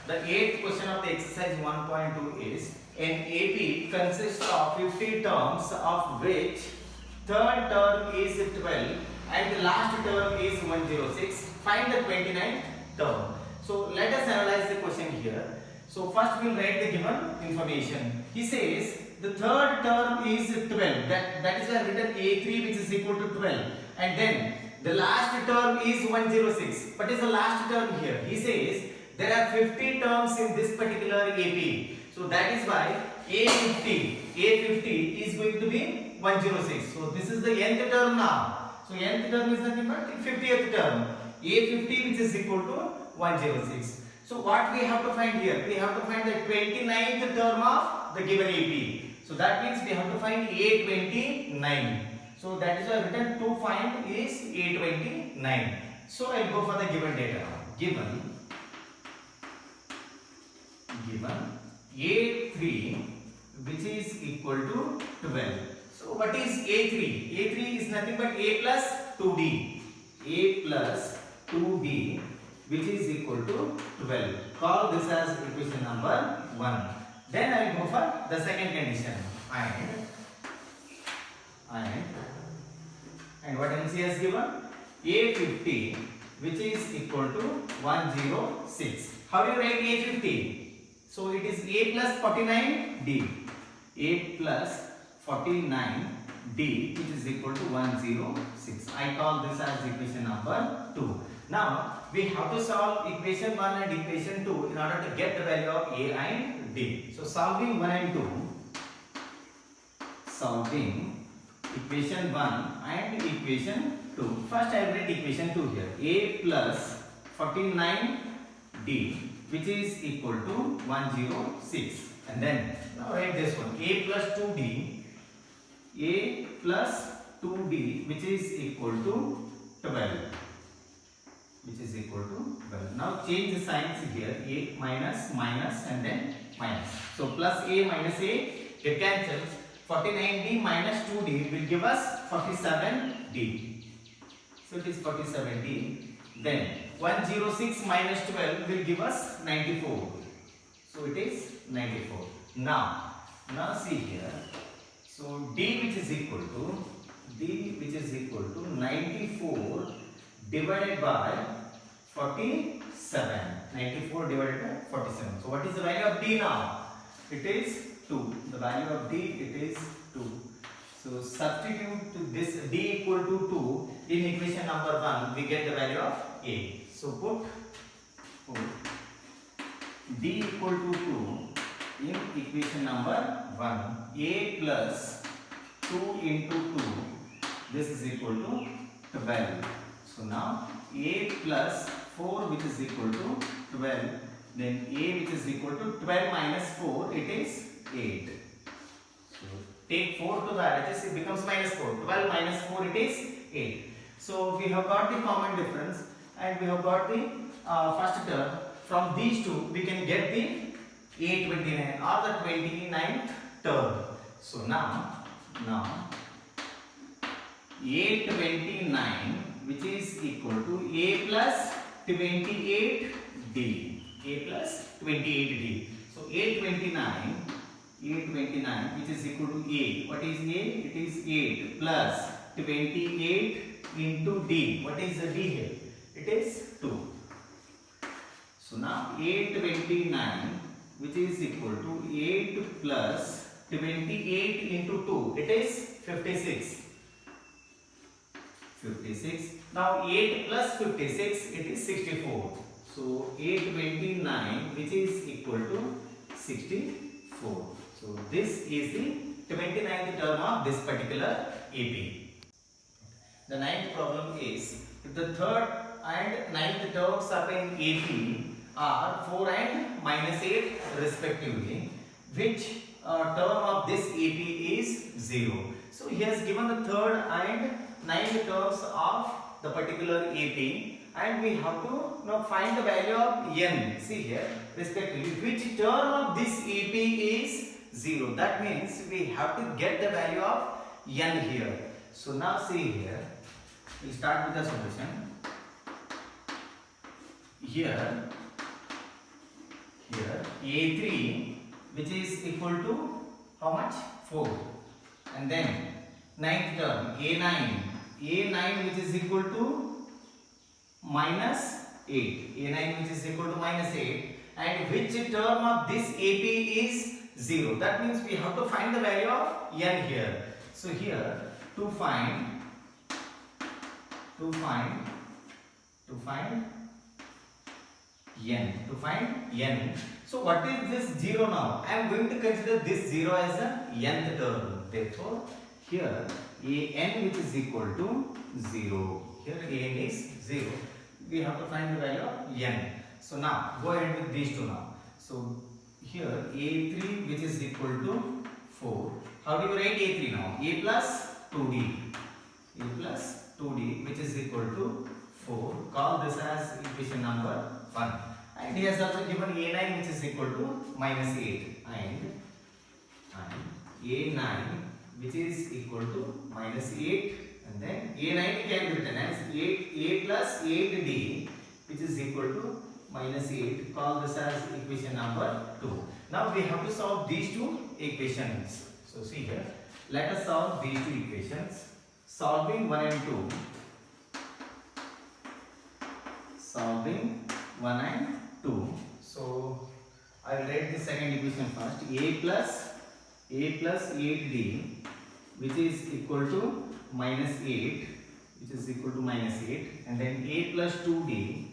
The eighth question of the exercise 1.2 is an AP consists of 50 terms of which third term is 12 and the last term is 106. Find the 29th term. So let us analyze the question here. So first we will write the given information. He says the third term is 12. That is why written A3 which is equal to 12. And then the last term is 106. What is the last term here? He says there are 50 terms in this particular AP. So that is why A50 is going to be 106. So this is the nth term now. So nth term is nothing but 50th term. A50 which is equal to 106. So what we have to find here? We have to find the 29th term of the given AP. So that means we have to find A29. So that is why written to find is A29. So I will go for the given data. Given A3 which is equal to 12. So what is A3? A3 is nothing but A plus 2D. A plus 2D which is equal to 12. Call this as equation number 1. Then I will go for the second condition. And what MC has given? A50 which is equal to 106. How do you write A50? So it is A plus 49D. A plus 49D which is equal to 106. I call this as equation number 2. Now we have to solve equation 1 and equation 2 in order to get the value of A and D. So solving 1 and 2. Solving equation 1 and equation 2. First I will write equation 2 here. A plus 49D which is equal to 106. And then now write this one. A plus 2D. A plus 2D which is equal to 12. Which is equal to 12. Now change the signs here. A minus, minus and then minus. So plus A minus A, it cancels. 49D minus 2D will give us 47D. So it is 47D. Then 106 minus 12 will give us 94. So it is 94. Now see here. So D which is equal to 94 divided by 47. 94 divided by 47. So what is the value of D now? It is 2. The value of D it is 2. So substitute this D equal to 2 in equation number 1. We get the value of A. So put D equal to 2 in equation number 1. A plus 2 into 2. This is equal to 12. So now A plus 4 which is equal to 12. Then A which is equal to 12 minus 4. It is 8. So take 4 to the RHS, it becomes minus 4. 12 minus 4 it is 8. So we have got the common difference and we have got the first term. From these two we can get the A29 or the 29th term. So now A29 which is equal to A plus 28D. A plus 28D. So A29 which is equal to A. What is A? It is 8 plus 28 into D. What is the D here? It is 2. So now A29 which is equal to 8 plus 28 into 2. It is 56. 56. Now 8 plus 56 it is 64. So A29 which is equal to 64. So this is the 29th term of this particular AP. The ninth problem is if the third and ninth terms of an AP are 4 and minus 8 respectively, which term of this AP is 0. So he has given the third and ninth terms of the particular AP and we have to now find the value of n. See here respectively which term of this AP is 0. That means we have to get the value of n here. So now see here, we start with the solution. Here A3 which is equal to how much? 4. And then ninth term A9 which is equal to minus 8. A9 which is equal to minus 8. And which term of this AP is 0? That means we have to find the value of n here. So here to find n. So what is this 0 now? I am going to consider this 0 as a nth term. Therefore, here an which is equal to 0. Here an is 0. We have to find the value of n. So now go ahead with these two now. So here a3 which is equal to 4. How do you write a3 now? A plus 2d which is equal to 4. Call this as equation number 1. And he has also given a9 which is equal to minus 8 and a9 which is equal to minus 8, and then a9 can be written as a plus 8d which is equal to minus 8. Call this as equation number 2. Now we have to solve these two equations. So see here, let us solve these two equations. Solving 1 and 2. Solving 1 and 2. So I will write the second equation first. A plus 8d which is equal to minus 8, and then a plus 2d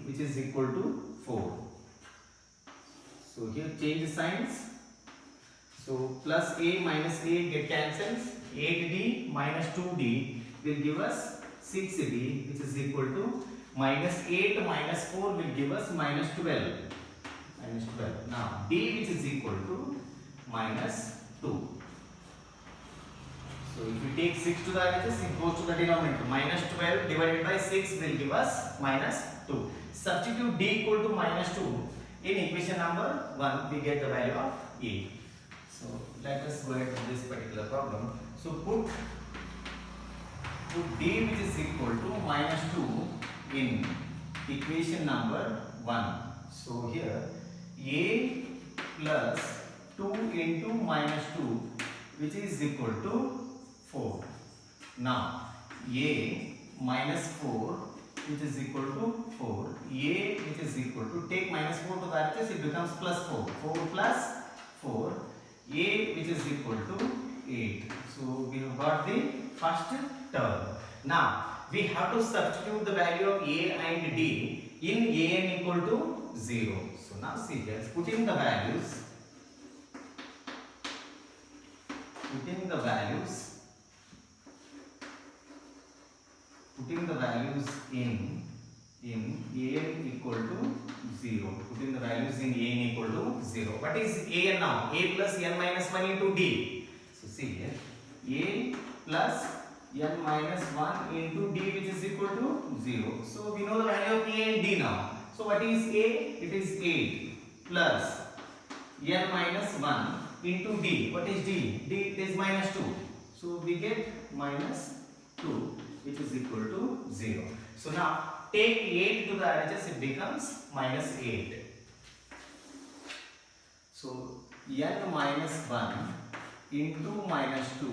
which is equal to 4. So here change the signs. So plus a minus a get cancels. 8d minus 2d will give us 6d which is equal to minus 8 minus 4 will give us minus 12. Now d which is equal to minus 2. So if you take 6 to the RHS, it goes to the denominator. Minus 12 divided by 6 will give us minus 2. Substitute d equal to minus 2 in equation number 1. We get the value of a. So let us go ahead with this particular problem. So put d which is equal to minus 2 in equation number 1. So here a plus 2 into minus 2 which is equal to 4. Now a minus 4 which is equal to 4. A which is equal to, take minus 4 to the RHS, it becomes plus 4. 4 plus 4. A which is equal to 8. So we have got the first term. Now we have to substitute the value of a and d in an equal to 0. So now see here, putting the values in an equal to 0. Putting the values in an equal to 0. What is an now? A plus n minus 1 into d. So see here, a plus n minus 1 into d which is equal to 0. So we know the value of a and d now. So what is a? It is 8 plus n minus 1 into d. What is d? D is minus 2. So we get minus 2 which is equal to 0. So now take 8 to the RHS, it becomes minus 8. So n minus 1 into minus 2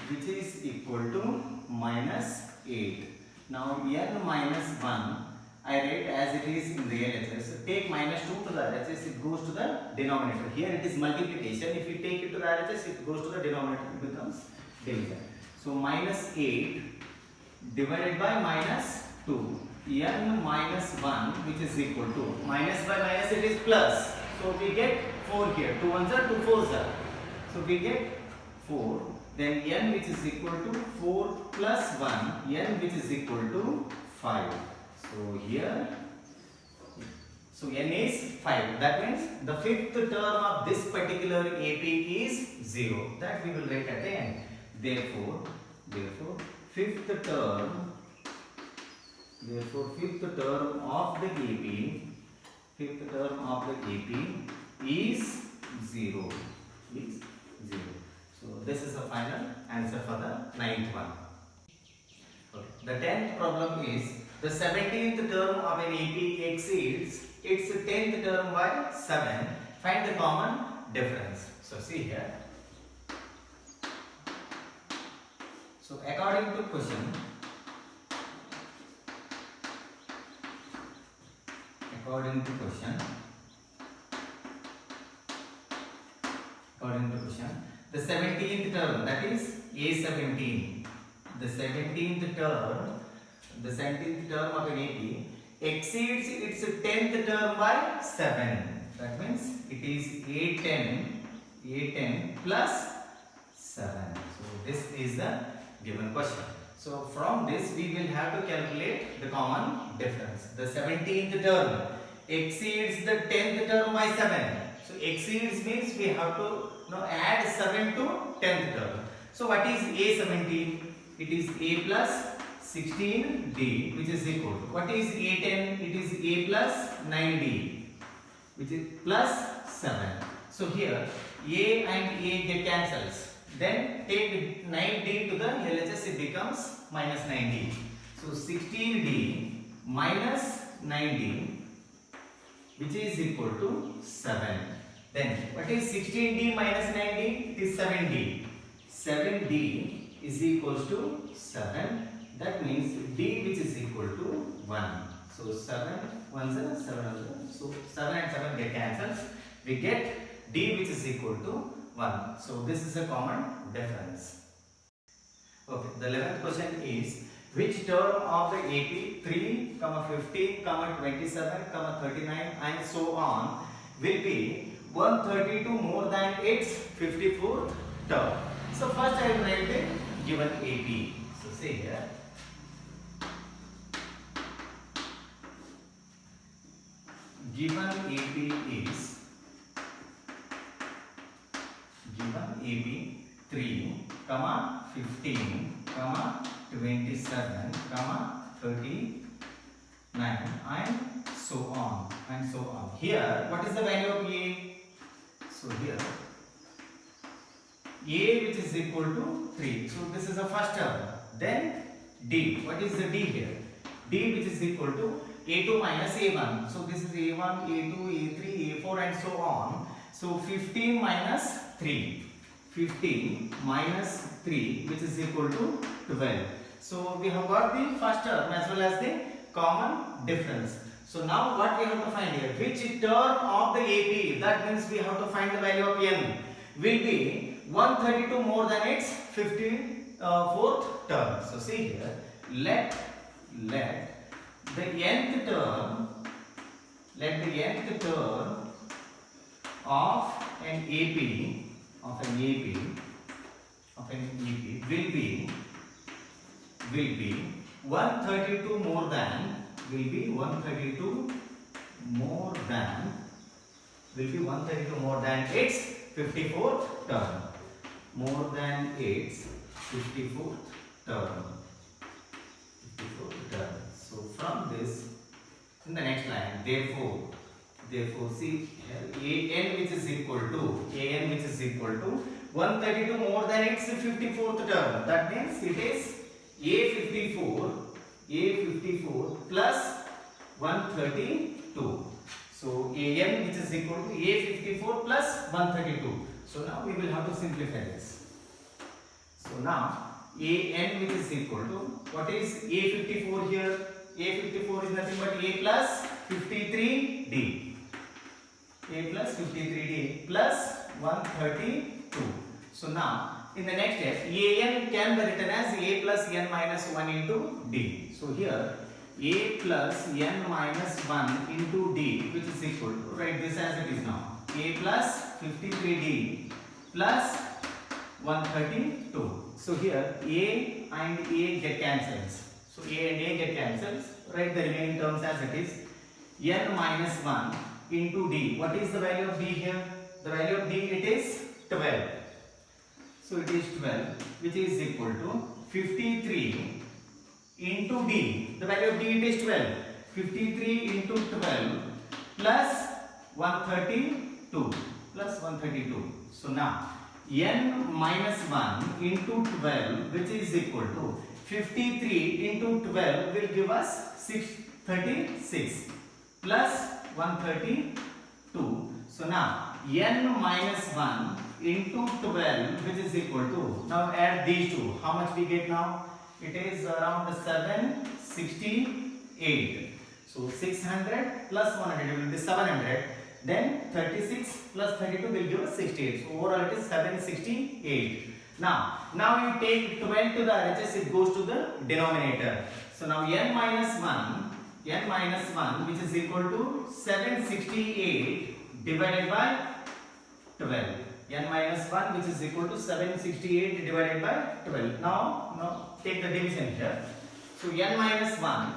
which is equal to minus 8. Now n minus 1 I write as it is in real HSS. So take minus 2 to the RHS, it goes to the denominator. Here it is multiplication. If you take it to the RHS, it goes to the denominator. It becomes division. So minus 8 divided by minus 2. N minus 1 which is equal to, minus by minus it is plus. So we get 4 here. 2 ones are 2 fours are. So we get 4. Then n which is equal to 4 plus 1. N which is equal to 5. So here, so n is 5. That means the fifth term of this particular AP is 0. That we will write at the end. Therefore, fifth term of the AP is 0. So this is the final answer for the ninth one. Okay. The 10th problem is the 17th term of an AP exceeds its 10th term by 7. Find the common difference. So see here. So according to question, the 17th term, that is A17, the 17th term of an AP exceeds its 10th term by 7. That means it is A10 plus 7. So this is the given question. So from this we will have to calculate the common difference. The 17th term exceeds the 10th term by 7. So exceeds means we have to add 7 to 10th term. So what is A17? It is A plus 16D, which is equal to, what is A10? It is A plus 9D, which is plus 7. So here A and A get cancels. Then take 9D to the LHS, it becomes minus 9D. So 16D minus 9D, which is equal to 7. Then what is 16D minus 9D? It is 7D. 7D is equals to 7. That means D, which is equal to 1. So 7 1 7 7. So 7 and 7 get cancels. We get D, which is equal to 1. So this is a common difference. Okay, the 11th question is, which term of the AP 3, 15, 27, 39 and so on will be 132 more than its 54th term? So first I will write the given AP. So say here, given AP is AB 3, 15, 27, 39 and so on. Here, what is the value of A? So here, A, which is equal to 3. So this is the first term. Then D. What is the D here? D, which is equal to A2 minus A1. So this is A1, A2, A3, A4 and so on. So 15 minus 3. 15 minus 3, which is equal to 12. So we have got the first term as well as the common difference. So now what we have to find here? Which term of the AP, that means we have to find the value of n, will be 132 more than its 54th term. So see here, let the nth term of an AP will be 132 more than its 54th term. More than its 54th term. So from this, in the next line, therefore see an which is equal to 132 more than its 54th term. That means it is A54 plus 132. So an which is equal to A54 plus 132. So now we will have to simplify this. So now an which is equal to, what is A54 here? A54 is nothing but A plus 53D. A plus 53D plus 132. So now in the next step, an can be written as A plus n minus 1 into D. So here A plus n minus 1 into D, which is equal to, write this as it is now, A plus 53D plus 132. So here A and A get cancels. So A and A get cancels. Write the remaining terms as it is. N minus 1 into D. What is the value of D here? The value of D, it is 12. So it is 12, which is equal to 53 into D. The value of D, it is 12. 53 into 12 plus 132. So now n minus 1 into 12, which is equal to 53 into 12 will give us 636 plus 132. So now n minus 1 into 12 which is equal to, now add these two, how much we get now? It is around 768. So 600 plus 100 will be 700. Then 36 plus 32 will give us 68. So overall it is 768. Now you take 12 to the RHS, it goes to the denominator. So now n minus 1 which is equal to 768 divided by 12. N minus 1 which is equal to 768 divided by 12. Now take the division here. So n minus 1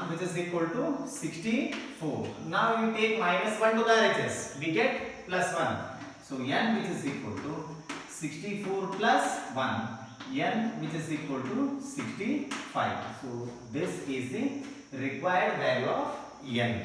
which is equal to 64. Now you take minus 1 to the RHS, we get plus 1. So n which is equal to 64 plus 1, n which is equal to 65. So this is the required value of n.